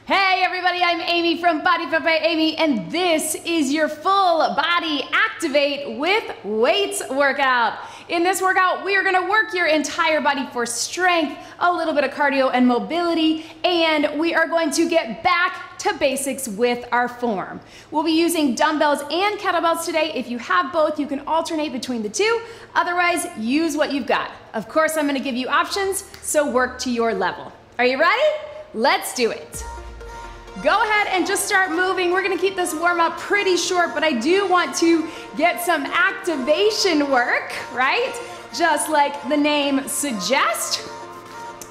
Hey everybody, I'm Amy from BodyFit by Amy, and this is your full body activate with weights workout. In this workout, we are gonna work your entire body for strength, a little bit of cardio and mobility, and we are going to get back to basics with our form. We'll be using dumbbells and kettlebells today. If you have both, you can alternate between the two. Otherwise, use what you've got. Of course, I'm gonna give you options, so work to your level. Are you ready? Let's do it. Go ahead and just start moving. We're gonna keep this warm up pretty short, but I do want to get some activation work, right? Just like the name suggests,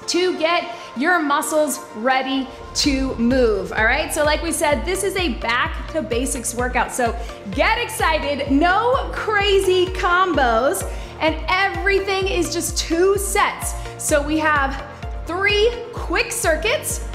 to get your muscles ready to move, all right? So like we said, this is a back to basics workout. So get excited, no crazy combos, and everything is just 2 sets. So we have 3 quick circuits,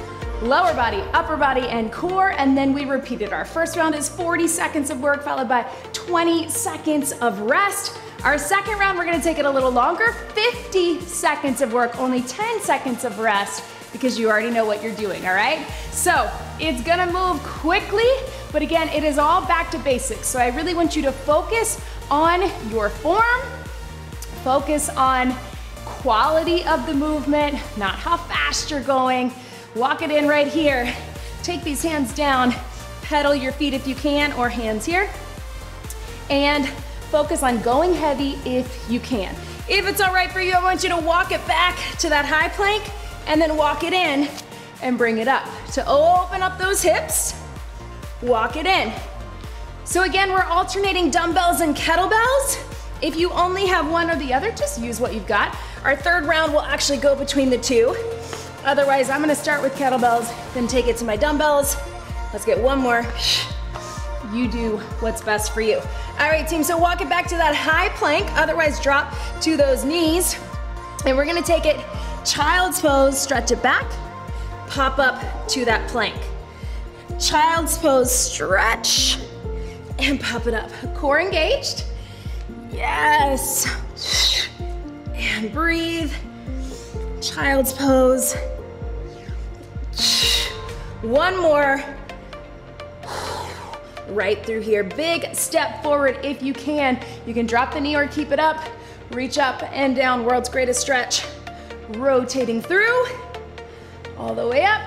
lower body, upper body, and core, and then we repeat it. Our first round is 40 seconds of work followed by 20 seconds of rest. Our second round, we're gonna take it a little longer, 50 seconds of work, only 10 seconds of rest, because you already know what you're doing, all right? So it's gonna move quickly, but again, it is all back to basics. So I really want you to focus on your form, focus on quality of the movement, not how fast you're going. Walk it in right here. Take these hands down, pedal your feet if you can, or hands here. And focus on going heavy if you can. If it's all right for you, I want you to walk it back to that high plank and then walk it in and bring it up. To open up those hips, walk it in. So again, we're alternating dumbbells and kettlebells. If you only have one or the other, just use what you've got. Our third round will actually go between the two. Otherwise, I'm gonna start with kettlebells, then take it to my dumbbells. Let's get one more. You do what's best for you. All right, team, so walk it back to that high plank, otherwise drop to those knees. And we're gonna take it child's pose, stretch it back, pop up to that plank. Child's pose, stretch, and pop it up. Core engaged. Yes. And breathe. Child's pose. One more. Right through here. Big step forward if you can. You can drop the knee or keep it up. Reach up and down, world's greatest stretch. Rotating through, all the way up.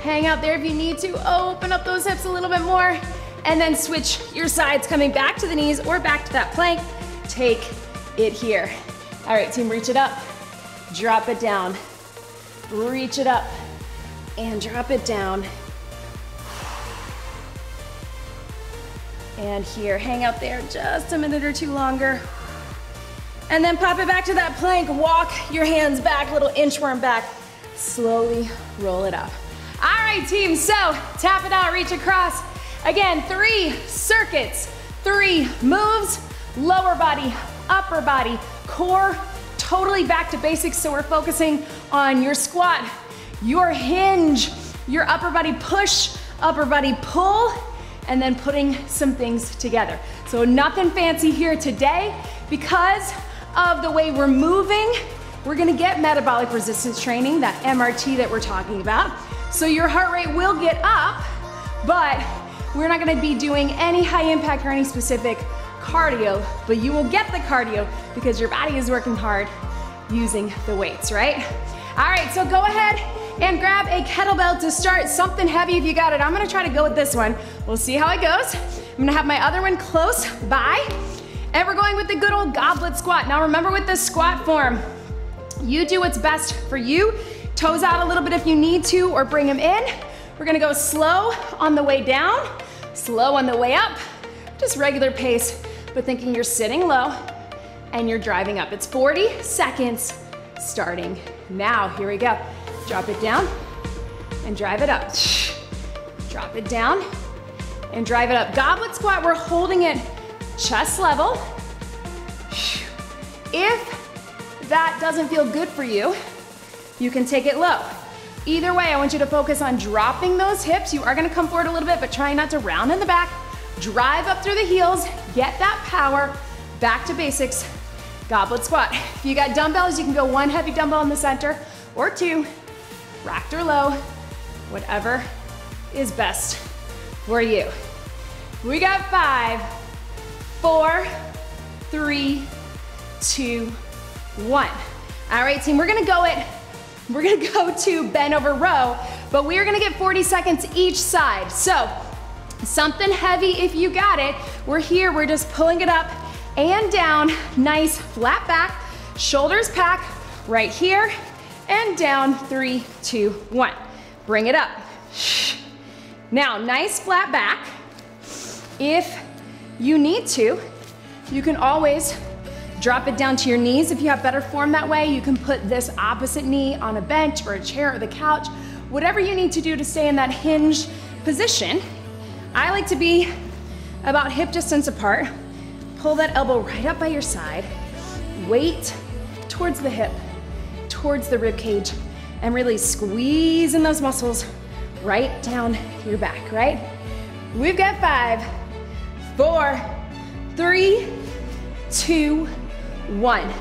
Hang out there if you need to. Open up those hips a little bit more. And then switch your sides, coming back to the knees or back to that plank. Take it here. All right, team, reach it up. Drop it down. Reach it up and drop it down. And here, hang out there just a minute or two longer. And then pop it back to that plank. Walk your hands back, little inchworm back. Slowly roll it up. All right, team, so tap it out, reach across. Again, 3 circuits, 3 moves, lower body, upper body, core, totally back to basics. So we're focusing on your squat, your hinge, your upper body push, upper body pull, and then putting some things together. So nothing fancy here today. Because of the way we're moving, we're gonna get metabolic resistance training, that MRT that we're talking about. So your heart rate will get up, but we're not gonna be doing any high impact or any specific cardio, but you will get the cardio because your body is working hard using the weights, right? All right, so go ahead and grab a kettlebell to start, something heavy if you got it. I'm gonna try to go with this one. We'll see how it goes. I'm gonna have my other one close by, and we're going with the good old goblet squat. Now remember, with this squat form, you do what's best for you. Toes out a little bit if you need to, or bring them in. We're gonna go slow on the way down, slow on the way up, just regular pace, but thinking you're sitting low and you're driving up. It's 40 seconds starting now. Here we go. Drop it down and drive it up. Drop it down and drive it up. Goblet squat, we're holding it chest level. If that doesn't feel good for you, you can take it low. Either way, I want you to focus on dropping those hips. You are gonna come forward a little bit, but try not to round in the back. Drive up through the heels, get that power, back to basics, goblet squat. If you got dumbbells, you can go 1 heavy dumbbell in the center, or 2, racked or low, whatever is best for you. We got 5, 4, 3, 2, 1. All right, team, we're gonna go to bend over row, but we are gonna get 40 seconds each side. So something heavy if you got it. We're here, we're just pulling it up and down, nice flat back, shoulders pack, right here, and down, 3, 2, 1. Bring it up. Now, nice flat back. If you need to, you can always drop it down to your knees. If you have better form that way, you can put this opposite knee on a bench or a chair or the couch, whatever you need to do to stay in that hinged position. I like to be about hip distance apart. Pull that elbow right up by your side. Weight towards the hip, towards the rib cage, and really squeeze in those muscles right down your back, right? We've got 5, 4, 3, 2, 1.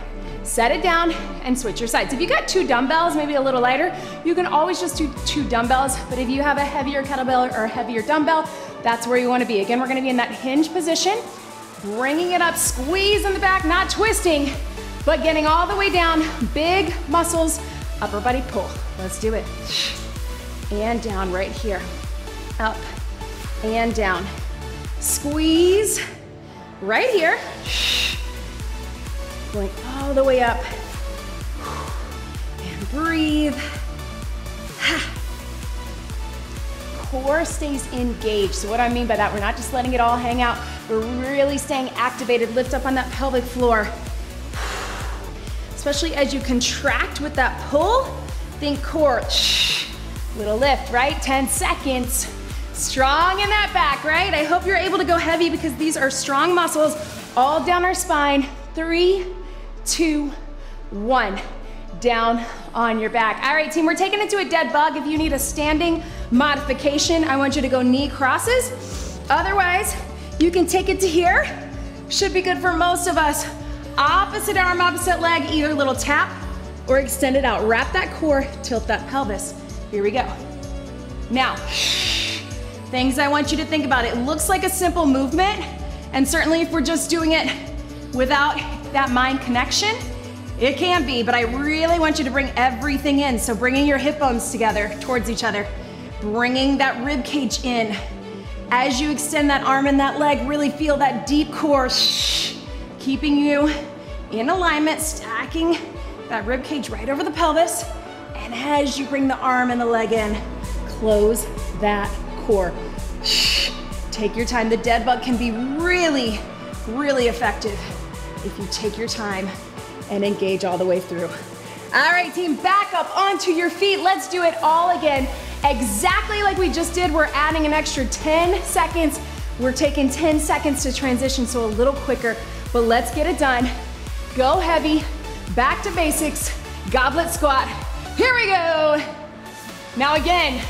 Set it down and switch your sides. If you got 2 dumbbells, maybe a little lighter, you can always just do 2 dumbbells, but if you have a heavier kettlebell or a heavier dumbbell, that's where you wanna be. Again, we're gonna be in that hinge position, bringing it up, squeeze in the back, not twisting, but getting all the way down, big muscles, upper body pull. Let's do it. And down right here, up and down. Squeeze right here. Going all the way up. And breathe. Core stays engaged. So what I mean by that, we're not just letting it all hang out. We're really staying activated. Lift up on that pelvic floor. Especially as you contract with that pull, think core. Little lift, right? 10 seconds. Strong in that back, right? I hope you're able to go heavy because these are strong muscles all down our spine. 3, 2, 1. Down on your back. All right, team, we're taking it to a dead bug. If you need a standing modification, I want you to go knee crosses. Otherwise, you can take it to here. Should be good for most of us. Opposite arm, opposite leg, either little tap or extend it out. Wrap that core, tilt that pelvis. Here we go. Now, things I want you to think about. It looks like a simple movement, and certainly if we're just doing it without that mind connection, it can be, but I really want you to bring everything in. So bringing your hip bones together towards each other, bringing that rib cage in. As you extend that arm and that leg, really feel that deep core, keeping you in alignment, stacking that rib cage right over the pelvis. And as you bring the arm and the leg in, close that core. Take your time. The dead bug can be really, really effective if you take your time and engage all the way through. All right, team, back up onto your feet. Let's do it all again. Exactly like we just did, we're adding an extra 10 seconds. We're taking 10 seconds to transition, so a little quicker, but let's get it done. Go heavy, back to basics, goblet squat. Here we go. Now again,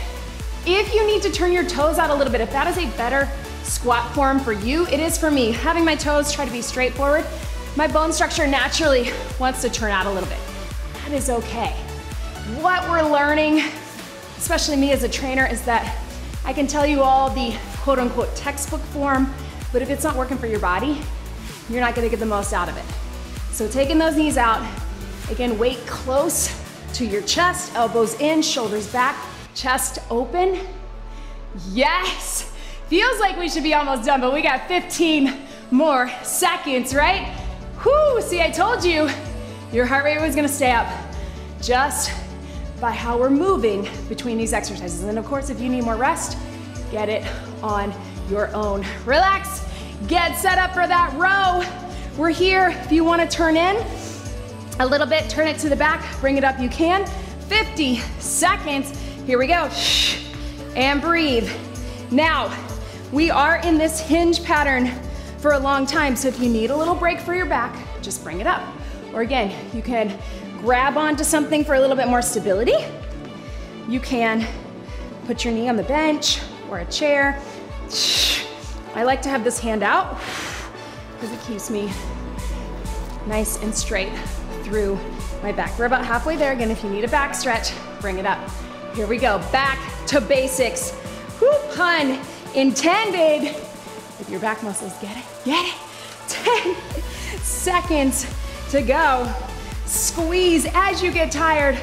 if you need to turn your toes out a little bit, if that is a better squat form for you, it is for me. Having my toes try to be straight forward, my bone structure naturally wants to turn out a little bit. That is okay. What we're learning, especially me as a trainer, is that I can tell you all the quote unquote textbook form, but if it's not working for your body, you're not gonna get the most out of it. So taking those knees out, again, weight close to your chest, elbows in, shoulders back, chest open. Yes, feels like we should be almost done, but we got 15 more seconds, right? Whoo, see, I told you, your heart rate was gonna stay up just by how we're moving between these exercises. And of course, if you need more rest, get it on your own. Relax, get set up for that row. We're here, if you wanna turn in a little bit, turn it to the back, bring it up, you can. 50 seconds, here we go. And breathe. Now, we are in this hinge pattern for a long time, so if you need a little break for your back, just bring it up. Or again, you can grab onto something for a little bit more stability. You can put your knee on the bench or a chair. I like to have this hand out because it keeps me nice and straight through my back. We're about halfway there. Again, if you need a back stretch, bring it up. Here we go, back to basics. Woo, pun intended. With your back muscles, get it, get it. 10 seconds to go. Squeeze as you get tired.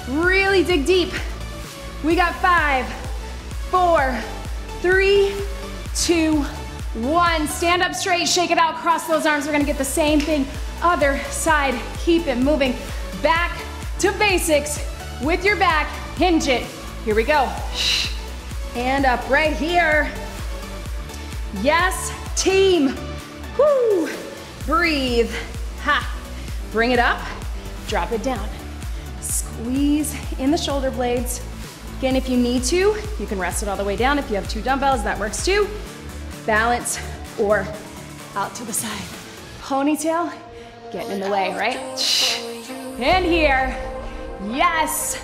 Really dig deep. We got 5, 4, 3, 2, 1. Stand up straight, shake it out, cross those arms. We're gonna get the same thing, other side. Keep it moving. Back to basics with your back. Hinge it. Here we go. And up right here. Yes, team. Woo. Breathe. Ha. Bring it up. Drop it down. Squeeze in the shoulder blades. Again, if you need to, you can rest it all the way down. If you have 2 dumbbells, that works too. Balance or out to the side. Ponytail, getting in the way, right? And here. Yes.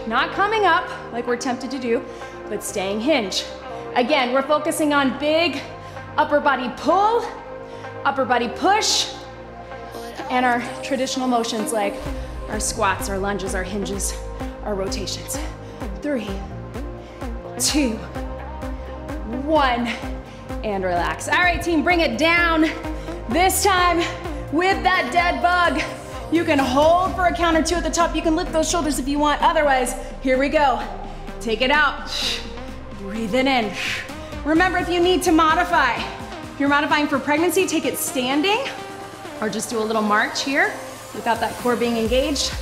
Not coming up like we're tempted to do, but staying hinged. Again, we're focusing on big upper body pull, upper body push, and our traditional motions like our squats, our lunges, our hinges, our rotations. 3, 2, 1, and relax. All right, team, bring it down. This time with that dead bug. You can hold for a count or 2 at the top. You can lift those shoulders if you want. Otherwise, here we go. Take it out. Breathe it in. Remember, if you need to modify, if you're modifying for pregnancy, take it standing or just do a little march here without that core being engaged.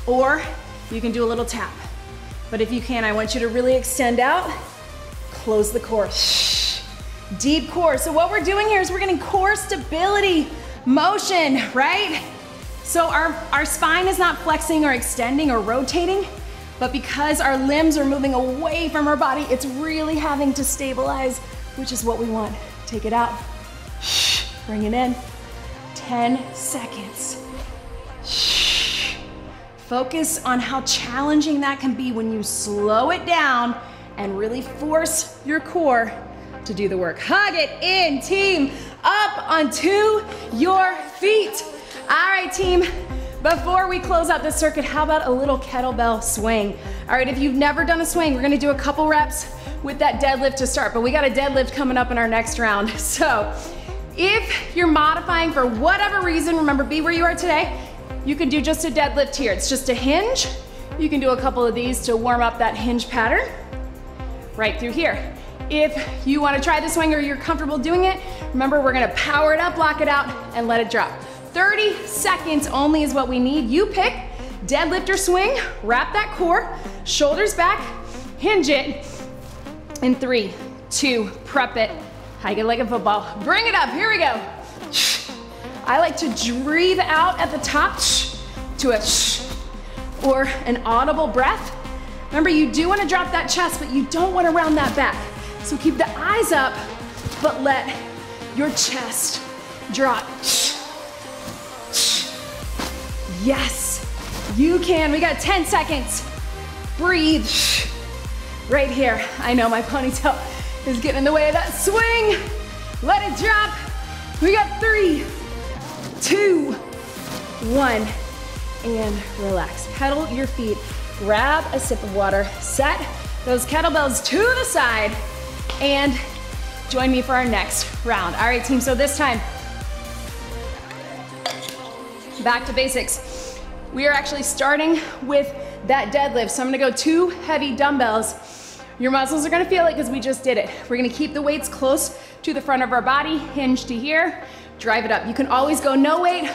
Or you can do a little tap. But if you can, I want you to really extend out, close the core. Deep core. So what we're doing here is we're getting core stability, motion, right? So our spine is not flexing or extending or rotating, but because our limbs are moving away from our body, it's really having to stabilize, which is what we want. Take it out. Bring it in. 10 seconds. Focus on how challenging that can be when you slow it down and really force your core to do the work. Hug it in, team. Up onto your feet. All right, team. Before we close out this circuit, how about a little kettlebell swing? All right, if you've never done a swing, we're gonna do a couple reps with that deadlift to start, but we got a deadlift coming up in our next round. So if you're modifying for whatever reason, remember, be where you are today, you can do just a deadlift here. It's just a hinge. You can do a couple of these to warm up that hinge pattern right through here. If you want to try the swing or you're comfortable doing it, remember, we're gonna power it up, lock it out, and let it drop. 30 seconds only is what we need. You pick, deadlift or swing, wrap that core, shoulders back, hinge it, in 3, 2, prep it, hike it like a football. Bring it up, here we go. I like to breathe out at the top to a or an audible breath. Remember, you do want to drop that chest, but you don't want to round that back. So keep the eyes up, but let your chest drop. Yes, you can. We got 10 seconds. Breathe. Right here. I know my ponytail is getting in the way of that swing. Let it drop. We got 3, 2, 1, and relax. Pedal your feet. Grab a sip of water. Set those kettlebells to the side and join me for our next round. All right, team, so this time, back to basics. We are actually starting with that deadlift. So I'm gonna go 2 heavy dumbbells. Your muscles are gonna feel it because we just did it. We're gonna keep the weights close to the front of our body, hinge to here, drive it up. You can always go no weight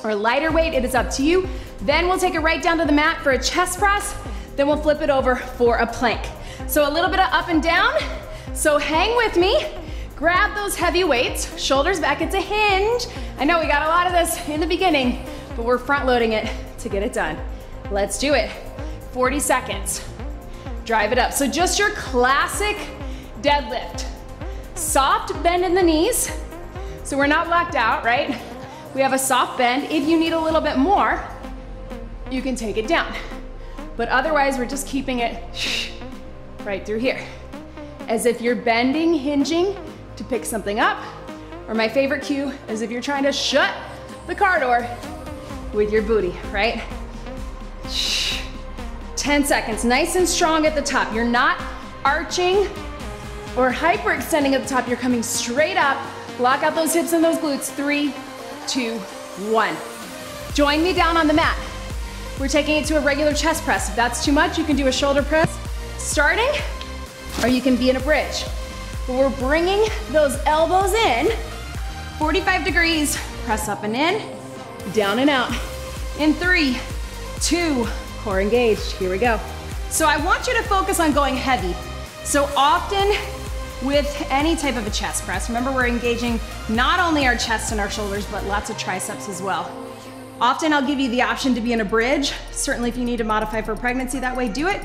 or lighter weight, it is up to you. Then we'll take it right down to the mat for a chest press, then we'll flip it over for a plank. So a little bit of up and down, so hang with me. Grab those heavy weights, shoulders back, it's a hinge. I know we got a lot of this in the beginning, but we're front loading it to get it done. Let's do it. 40 seconds. Drive it up. So just your classic deadlift. Soft bend in the knees. So we're not locked out, right? We have a soft bend. If you need a little bit more, you can take it down. But otherwise, we're just keeping it right through here. As if you're bending, hinging to pick something up. Or my favorite cue is if you're trying to shut the car door with your booty, right? 10 seconds, nice and strong at the top. You're not arching or hyperextending at the top. You're coming straight up. Lock out those hips and those glutes. 3, 2, 1. Join me down on the mat. We're taking it to a regular chest press. If that's too much, you can do a shoulder press starting, or you can be in a bridge. But we're bringing those elbows in, 45 degrees, press up and in, down and out. In 3, 2, core engaged, here we go. So I want you to focus on going heavy. So often with any type of a chest press, remember we're engaging not only our chest and our shoulders, but lots of triceps as well. Often I'll give you the option to be in a bridge. Certainly if you need to modify for pregnancy that way, do it.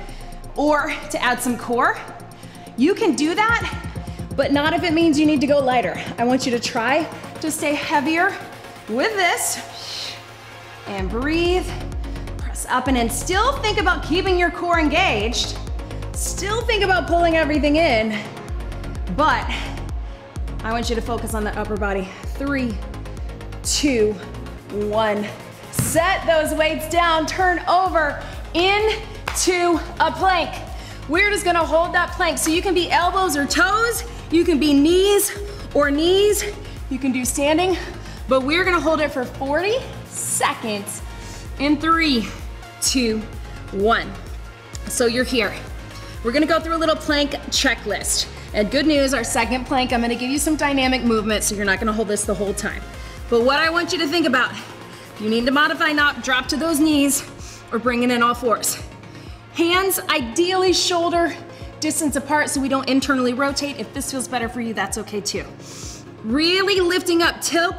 Or to add some core. You can do that, but not if it means you need to go lighter. I want you to try to stay heavier with this. And breathe, press up and in. Still think about keeping your core engaged. Still think about pulling everything in, but I want you to focus on the upper body. 3, 2, 1. Set those weights down, turn over into a plank. We're just gonna hold that plank. So you can be elbows or toes, you can be knees or knees, you can do standing, but we're gonna hold it for 40 seconds in 3, 2, 1. So you're here. We're gonna go through a little plank checklist. And good news, our second plank, I'm gonna give you some dynamic movement, so you're not gonna hold this the whole time. But what I want you to think about, you need to modify, not drop to those knees or bring it in all fours. Hands, ideally shoulder distance apart so we don't internally rotate. If this feels better for you, that's okay too. Really lifting up, tilt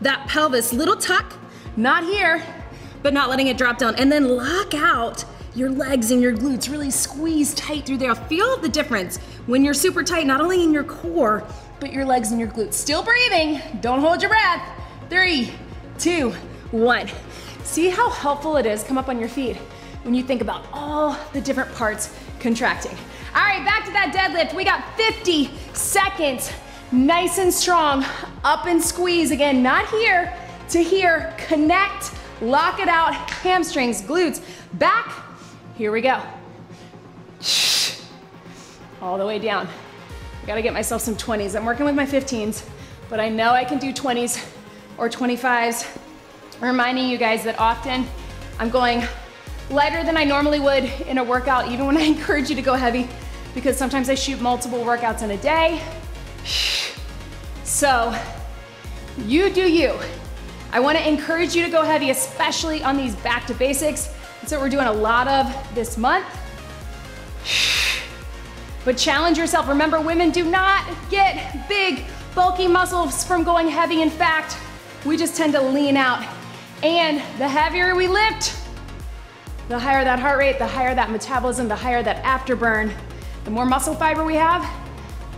that pelvis, little tuck, not here, but not letting it drop down. And then lock out your legs and your glutes, really squeeze tight through there. Feel the difference when you're super tight, not only in your core, but your legs and your glutes. Still breathing, don't hold your breath. 3, 2, 1. See how helpful it is, come up on your feet, when you think about all the different parts contracting. All right, back to that deadlift. We got 50 seconds, nice and strong, up and squeeze. Again, not here to here, connect, lock it out, hamstrings, glutes, back. Here we go. All the way down. I gotta get myself some 20s. I'm working with my 15s, but I know I can do 20s or 25s. Reminding you guys that often I'm going lighter than I normally would in a workout, even when I encourage you to go heavy, because sometimes I shoot multiple workouts in a day. So you do you. I wanna encourage you to go heavy, especially on these back to basics. That's what we're doing a lot of this month. But challenge yourself. Remember, women do not get big, bulky muscles from going heavy. In fact, we just tend to lean out. And the heavier we lift, the higher that heart rate, the higher that metabolism, the higher that afterburn. The more muscle fiber we have,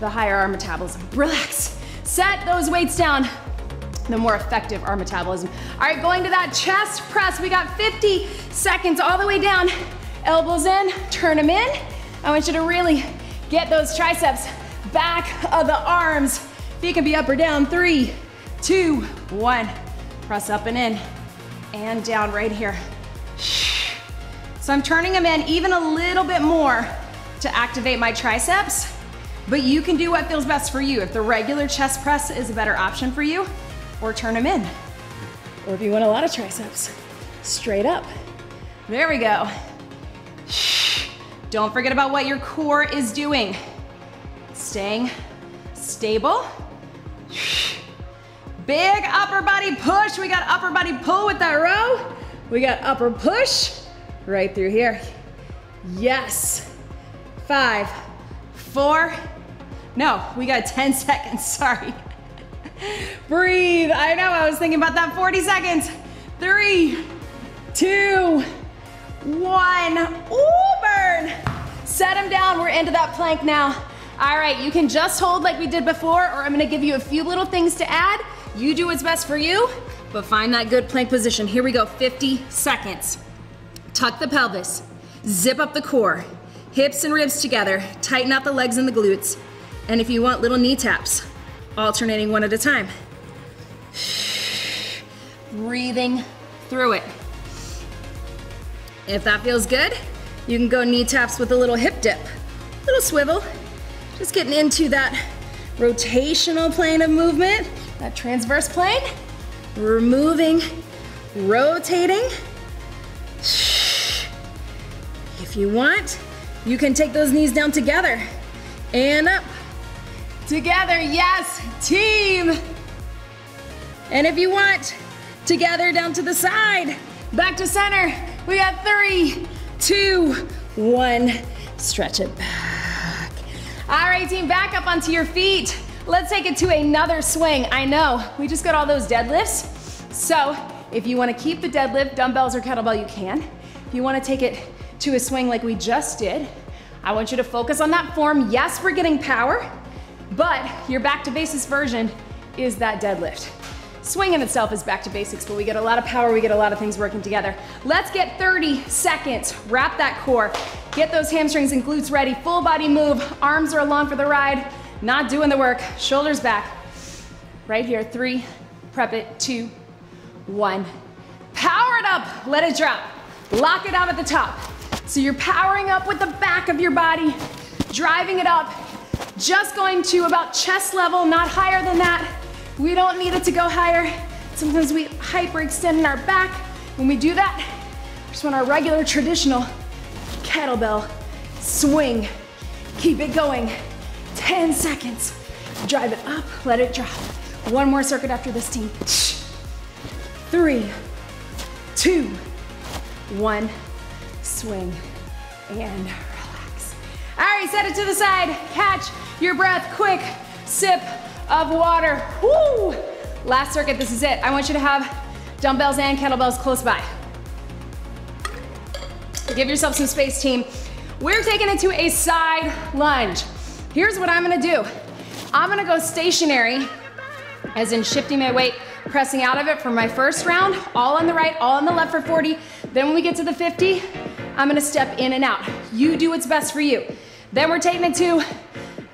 the higher our metabolism. Relax. Set those weights down, the more effective our metabolism. All right, going to that chest press. We got 50 seconds all the way down. Elbows in, turn them in. I want you to really get those triceps back of the arms. Feet can be up or down. 3, 2, 1. Press up and in and down right here. So I'm turning them in even a little bit more to activate my triceps, but you can do what feels best for you. If the regular chest press is a better option for you, or turn them in. Or if you want a lot of triceps, straight up. There we go. Don't forget about what your core is doing. Staying stable. Big upper body push. We got upper body pull with that row. We got upper push right through here. Yes. 5, 4. No, we got 10 seconds, sorry. Breathe. I know, I was thinking about that. 40 seconds. 3, 2, 1. Ooh, burn. Set them down. We're into that plank now. All right, you can just hold like we did before, or I'm gonna give you a few little things to add. You do what's best for you, but find that good plank position. Here we go, 50 seconds. Tuck the pelvis, zip up the core, hips and ribs together, tighten out the legs and the glutes, and if you want, little knee taps, alternating one at a time. Breathing through it. If that feels good, You can go knee taps with a little hip dip, little swivel. Just getting into that rotational plane of movement, that transverse plane. We're moving, rotating. If you want, you can take those knees down together and up. Together, yes, team. And if you want, together down to the side, back to center. We got 3, 2, 1. Stretch it back. All right, team, back up onto your feet. Let's take it to another swing. I know, we just got all those deadlifts. So if you want to keep the deadlift, dumbbells or kettlebell, you can. If you want to take it to a swing like we just did, I want you to focus on that form. Yes, we're getting power, but your back to basics version is that deadlift. Swing in itself is back to basics, but we get a lot of power, we get a lot of things working together. Let's get 30 seconds. Wrap that core. Get those hamstrings and glutes ready. Full body move. Arms are along for the ride. Not doing the work. Shoulders back. Right here. 3. Prep it. 2, 1. Power it up. Let it drop. Lock it out at the top. So you're powering up with the back of your body, driving it up. Just going to about chest level, not higher than that. We don't need it to go higher. Sometimes we hyperextend in our back. When we do that, just want our regular traditional kettlebell swing. Keep it going. 10 seconds. Drive it up, let it drop. One more circuit after this, team. 3, 2, 1. Swing and relax. All right, set it to the side. Catch your breath. Quick sip of water. Woo! Last circuit, this is it. I want you to have dumbbells and kettlebells close by. Give yourself some space, team. We're taking it to a side lunge. Here's what I'm gonna do. I'm gonna go stationary, as in shifting my weight, pressing out of it for my first round, all on the right, all on the left for 40. Then when we get to the 50, I'm gonna step in and out. You do what's best for you. Then we're taking it to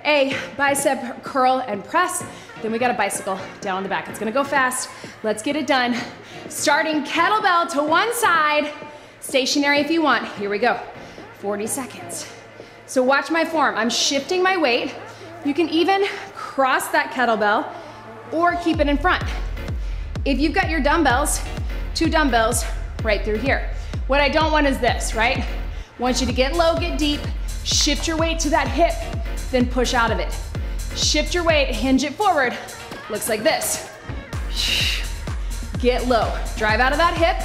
a bicep curl and press. Then we got a bicycle down the back. It's gonna go fast. Let's get it done. Starting kettlebell to one side, stationary if you want. Here we go, 40 seconds. So watch my form. I'm shifting my weight. You can even cross that kettlebell or keep it in front. If you've got your dumbbells, 2 dumbbells right through here. What I don't want is this, right? I want you to get low, get deep, shift your weight to that hip, then push out of it. Shift your weight, hinge it forward. Looks like this. Get low, drive out of that hip.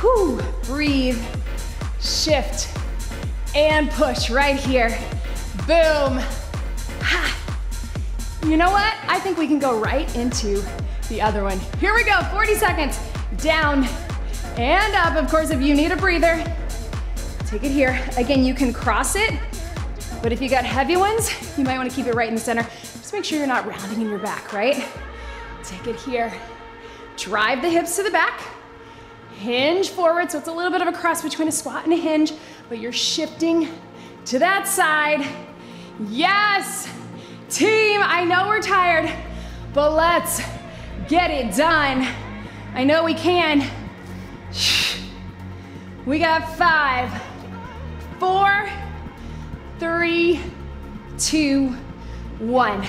Whew, breathe, shift, and push right here. Boom. Ha. You know what? I think we can go right into the other one. Here we go, 40 seconds. Down and up. Of course, if you need a breather, take it here. Again, you can cross it, but if you got heavy ones, you might want to keep it right in the center. Just make sure you're not rounding in your back, right? Take it here. Drive the hips to the back. Hinge forward, so it's a little bit of a cross between a squat and a hinge, but you're shifting to that side. Yes! Team, I know we're tired, but let's get it done. I know we can. We got 5, 4, 3, 2, 1.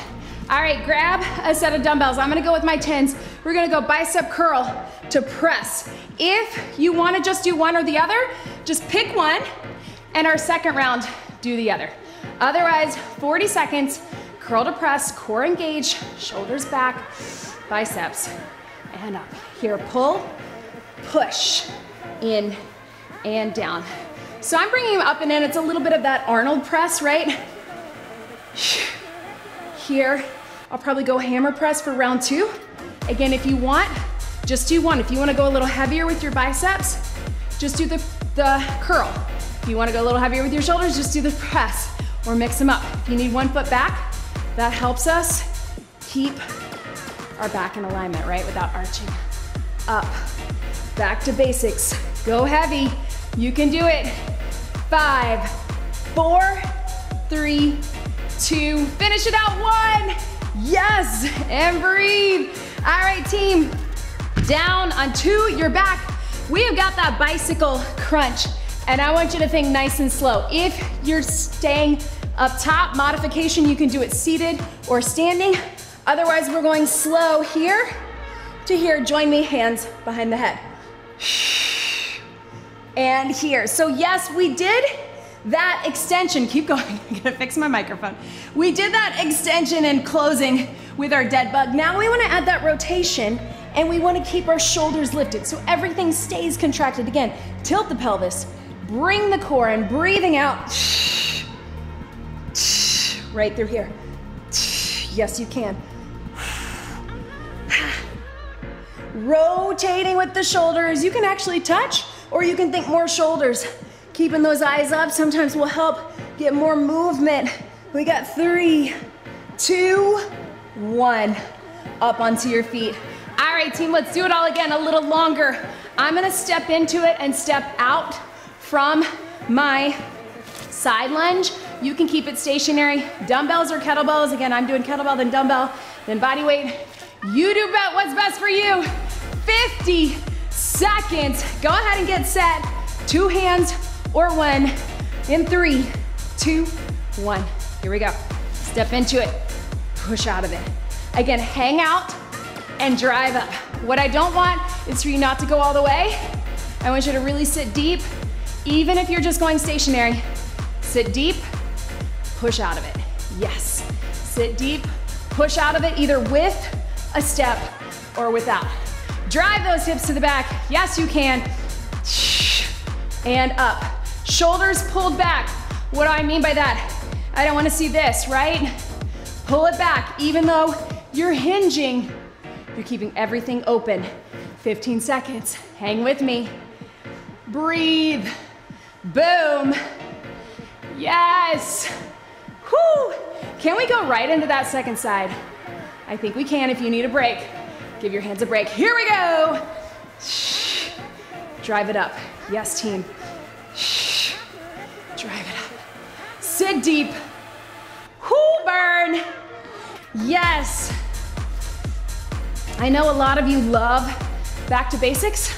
All right, grab a set of dumbbells. I'm gonna go with my 10s. We're gonna go bicep curl to press. If you wanna just do one or the other, just pick one, and our second round, do the other. Otherwise, 40 seconds, curl to press, core engage, shoulders back, biceps, and up. Here, pull, push, in and down. So I'm bringing them up and in. It's a little bit of that Arnold press, right? Here, I'll probably go hammer press for round 2. Again, if you want, just do one. If you want to go a little heavier with your biceps, just do the curl. If you want to go a little heavier with your shoulders, just do the press or mix them up. If you need 1 foot back, that helps us keep our back in alignment, right? Without arching. Up, back to basics. Go heavy, you can do it. 5, 4, 3, 2, finish it out, 1. Yes, and breathe. All right, team, down onto your back. We have got that bicycle crunch. And I want you to think nice and slow. If you're staying up top, modification, you can do it seated or standing. Otherwise, we're going slow here to here. Join me, hands behind the head. And here. So yes, we did that extension. Keep going, I'm gonna fix my microphone. We did that extension and closing with our dead bug. Now we wanna add that rotation and we wanna keep our shoulders lifted so everything stays contracted. Again, tilt the pelvis, bring the core in, breathing out. Right through here. Yes, you can. Rotating with the shoulders. You can actually touch or you can think more shoulders. Keeping those eyes up sometimes will help get more movement. We got 3, 2, 1. Up onto your feet. All right, team, let's do it all again, a little longer. I'm gonna step into it and step out from my side lunge. You can keep it stationary. Dumbbells or kettlebells. Again, I'm doing kettlebell, then dumbbell, then body weight. You do what's best for you. 50 seconds. Go ahead and get set. 2 hands or 1 in 3, 2, 1. Here we go. Step into it. Push out of it. Again, hang out and drive up. What I don't want is for you not to go all the way. I want you to really sit deep. Even if you're just going stationary, sit deep, push out of it. Yes. Sit deep, push out of it, either with a step or without. Drive those hips to the back. Yes, you can. And up. Shoulders pulled back. What do I mean by that? I don't want to see this, right? Pull it back. Even though you're hinging, you're keeping everything open. 15 seconds. Hang with me. Breathe. Boom. Yes. Whew. Can we go right into that second side? I think we can. If you need a break, give your hands a break. Here we go. Drive it up. Yes, team. Drive it up. Sit deep. Whoo, burn. Yes. I know a lot of you love back to basics.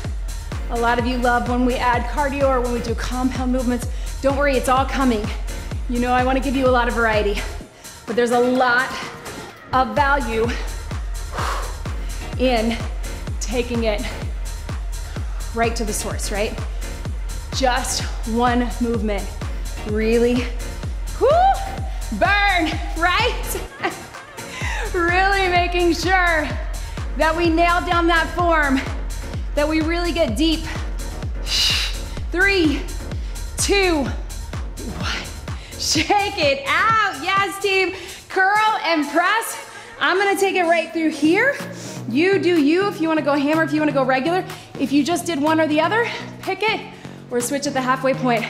A lot of you love when we add cardio or when we do compound movements. Don't worry, it's all coming. You know I want to give you a lot of variety, but there's a lot of value in taking it right to the source, right? Just one movement. Really, whoo, burn, right? Really making sure that we nail down that form, that we really get deep. 3, 2, 1. Shake it out. Yes, team. Curl and press. I'm gonna take it right through here. You do you if you wanna go hammer, if you wanna go regular. If you just did one or the other, pick it or switch at the halfway point.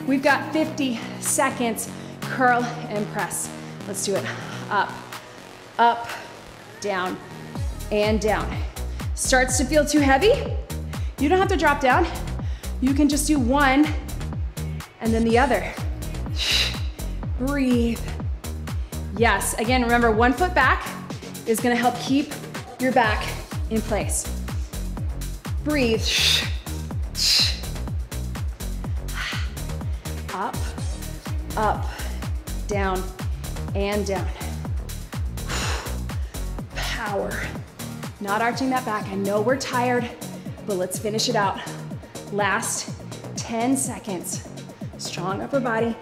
We've got 50 seconds. Curl and press. Let's do it. Up, up, down, and down. Starts to feel too heavy? You don't have to drop down. You can just do one and then the other. Breathe. Yes, again, remember 1 foot back is gonna help keep your back in place. Breathe. Up, up, down, and down. Power. Not arching that back. I know we're tired, but let's finish it out. Last 10 seconds. Strong upper body.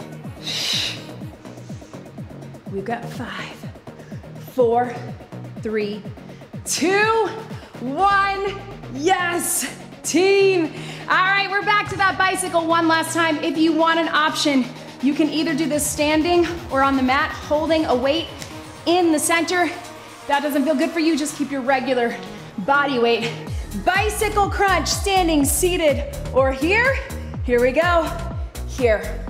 We've got 5, 4, 3, 2, 1. Yes, team. All right, we're back to that bicycle one last time. If you want an option, you can either do this standing or on the mat, holding a weight in the center. If that doesn't feel good for you, just keep your regular body weight. Bicycle crunch, standing, seated, or here. Here we go, here.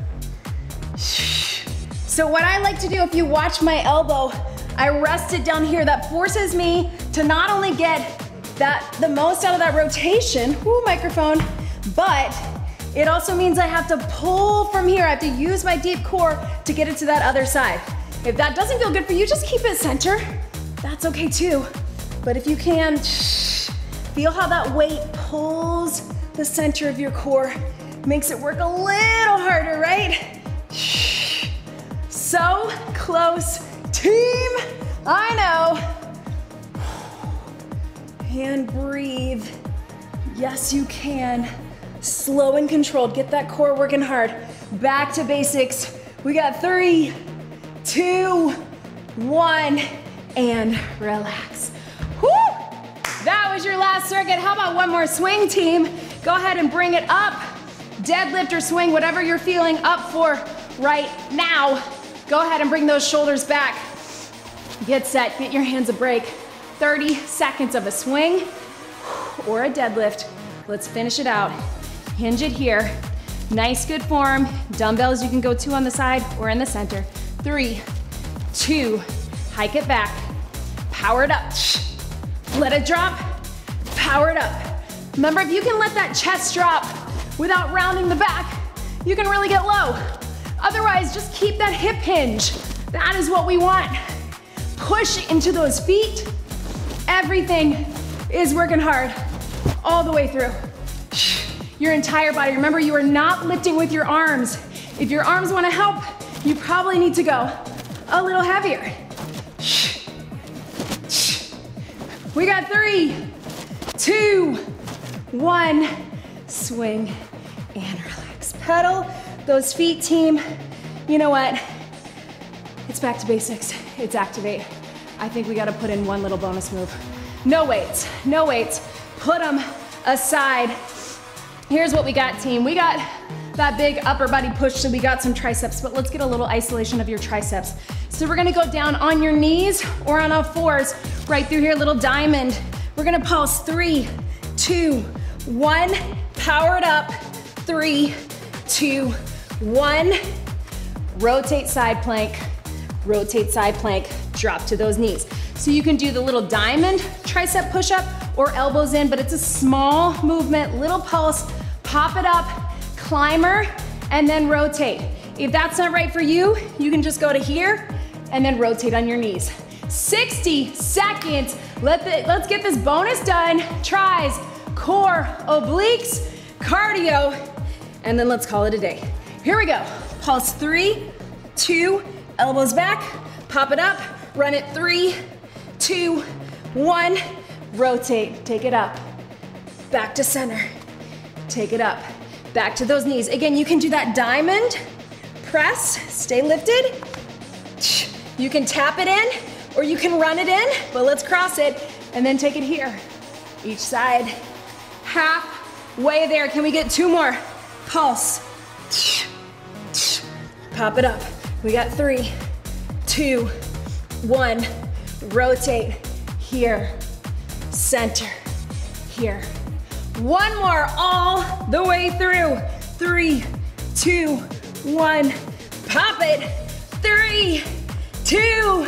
So what I like to do, if you watch my elbow, I rest it down here. That forces me to not only get the most out of that rotation, whoo, microphone, but it also means I have to pull from here. I have to use my deep core to get it to that other side. If that doesn't feel good for you, just keep it center. That's okay too. But if you can, feel how that weight pulls the center of your core makes it work a little harder, right? So close, team. I know. And breathe. Yes, you can. Slow and controlled. Get that core working hard. Back to basics. We got 3, 2, 1, and relax. Woo! That was your last circuit. How about one more swing, team? Go ahead and bring it up. Deadlift or swing, whatever you're feeling up for right now. Go ahead and bring those shoulders back. Get set, get your hands a break. 30 seconds of a swing or a deadlift. Let's finish it out. Hinge it here. Nice, good form. Dumbbells, you can go 2 on the side or in the center. 3, 2, hike it back. Power it up. Let it drop, power it up. Remember, if you can let that chest drop without rounding the back, you can really get low. Otherwise, just keep that hip hinge. That is what we want. Push into those feet. Everything is working hard all the way through. Your entire body. Remember, you are not lifting with your arms. If your arms want to help, you probably need to go a little heavier. We got 3, 2, 1, swing and relax. Pedal those feet, team. You know what? It's back to basics. It's activate. I think we gotta put in one little bonus move. No weights, no weights. Put them aside. Here's what we got, team. We got that big upper body push, so we got some triceps, but let's get a little isolation of your triceps. So we're gonna go down on your knees or on all fours, right through here, little diamond. We're gonna pulse 3, 2, 1, power it up. 3, 2, 1. Rotate side plank, drop to those knees. So you can do the little diamond tricep push-up or elbows in, but it's a small movement, little pulse, pop it up, climber, and then rotate. If that's not right for you, you can just go to here and then rotate on your knees. 60 seconds. Let's get this bonus done. Tries, core, obliques, cardio, and then let's call it a day. Here we go. Pulse 3, 2, elbows back, pop it up, run it 3, 2, 1, rotate, take it up, back to center, take it up, back to those knees. Again, you can do that diamond, press, stay lifted. You can tap it in or you can run it in, but let's cross it and then take it here. Each side, halfway there. Can we get 2 more? Pulse, pop it up. We got 3, 2, 1, rotate, here, center, here. 1 more, all the way through. 3, 2, 1, pop it. 3, 2,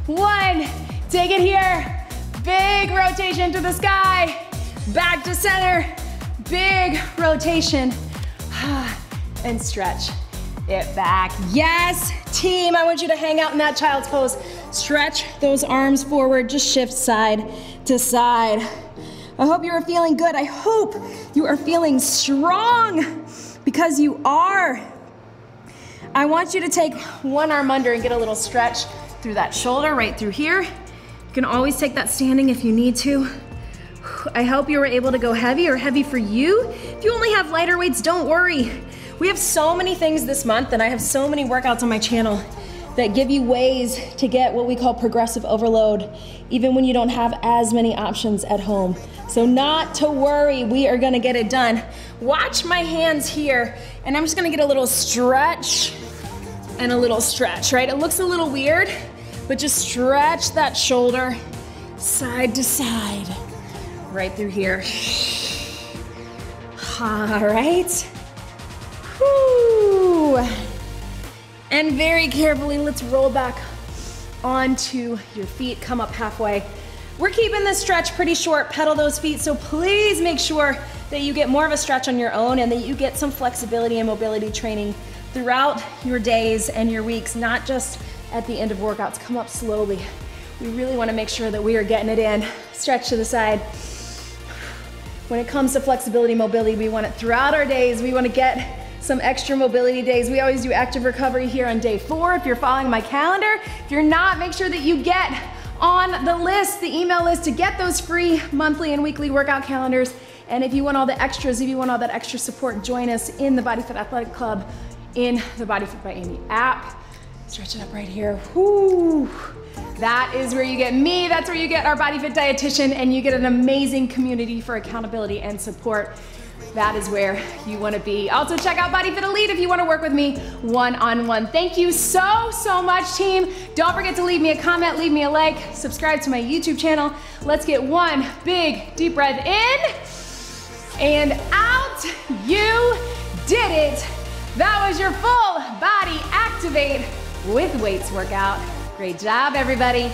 1, take it here. Big rotation to the sky, back to center, big rotation, and stretch it back. Yes, team, I want you to hang out in that child's pose. Stretch those arms forward, just shift side to side. I hope you are feeling good. I hope you are feeling strong, because you are. I want you to take one arm under and get a little stretch through that shoulder, right through here. You can always take that standing if you need to. I hope you were able to go heavy or heavy for you. If you only have lighter weights, don't worry. We have so many things this month, and I have so many workouts on my channel that give you ways to get what we call progressive overload, even when you don't have as many options at home. So not to worry, we are gonna get it done. Watch my hands here, and I'm just gonna get a little stretch and a little stretch, right? It looks a little weird, but just stretch that shoulder side to side, right through here. All right. Whew. And very carefully, let's roll back onto your feet, come up halfway. We're keeping this stretch pretty short, pedal those feet, so please make sure that you get more of a stretch on your own and that you get some flexibility and mobility training throughout your days and your weeks, not just at the end of workouts. Come up slowly. We really want to make sure that we are getting it in. Stretch to the side. When it comes to flexibility, mobility, we want it throughout our days. We want to get some extra mobility days. We always do active recovery here on day 4 if you're following my calendar. If you're not, make sure that you get on the list, the email list, to get those free monthly and weekly workout calendars. And if you want all the extras, if you want all that extra support, join us in the BodyFit Athletic Club in the BodyFit by Amy app. Stretch it up right here. Whoo. That is where you get me, that's where you get our BodyFit dietitian, and you get an amazing community for accountability and support. That is where you want to be. Also check out BodyFit Elite if you want to work with me one-on-one. Thank you so much, team. Don't forget to leave me a comment, leave me a like, subscribe to my YouTube channel. Let's get one big deep breath in and out. You did it. That was your full body activate with weights workout. Great job, everybody.